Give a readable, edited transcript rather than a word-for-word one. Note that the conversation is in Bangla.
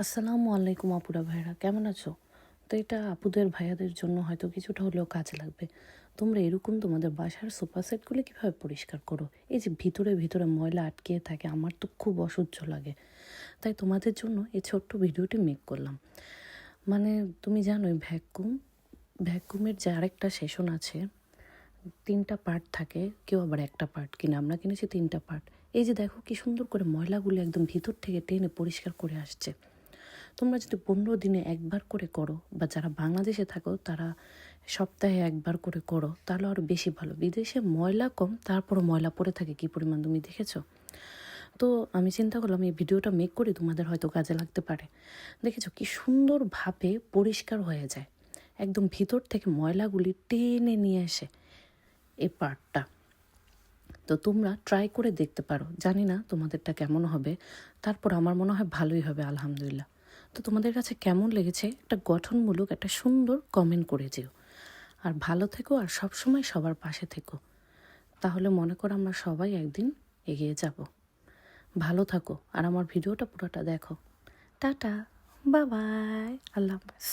আসসালামু আলাইকুম আপুরা ভাইরা, কেমন আছো? তো এটা আপুদের ভাইয়াদের জন্য হয়তো কিছুটা হলেও কাজে লাগবে। তোমরা এরকম তোমাদের বাসার সোফা সেটগুলো কীভাবে পরিষ্কার করো? এই যে ভিতরে ভিতরে ময়লা আটকে থাকে, আমার তো খুব অসহ্য লাগে। তাই তোমাদের জন্য এই ছোট্ট ভিডিওটি মেক করলাম। মানে তুমি জানোই ভ্যাকুমের যে আরেকটা সেশন আছে, 3টা পার্ট থাকে, কেউ আবার একটা পার্ট কিনে, আমরা কিনেছি 3টা পার্ট। এই যে দেখো কি সুন্দর করে ময়লাগুলো একদম ভিতর থেকে টেনে পরিষ্কার করে আসছে। তোমরা যদি 15 দিনে একবার করে করো, বা যারা বাংলাদেশে থাকো তারা সপ্তাহে একবার করে করো, তাহলে আরও বেশি ভালো। বিদেশে ময়লা কম, তারপরও ময়লা পড়ে থাকে কী পরিমাণ, তুমি দেখেছো? তো আমি চিন্তা করলাম এই ভিডিওটা মেক করে তোমাদের হয়তো কাজে লাগতে পারে। দেখেছো কি সুন্দরভাবে পরিষ্কার হয়ে যায়, একদম ভিতর থেকে ময়লাগুলি টেনে নিয়ে আসে এই পার্টটা। তো তোমরা ট্রাই করে দেখতে পারো, জানি না তোমাদেরটা কেমন হবে, তারপর আমার মনে হয় ভালোই হবে আলহামদুলিল্লাহ। তো তোমাদের কাছে কেমন লেগেছে একটা গঠনমূলক একটা সুন্দর কমেন্ট করে যেও। আর ভালো থেকো, আর সবসময় সবার পাশে থেকো, তাহলে মনে করো আমরা সবাই একদিন এগিয়ে যাব। ভালো থাকো আর আমার ভিডিওটা পুরোটা দেখো। টাটা, বাই বাই, আল্লাহ হাফেজ।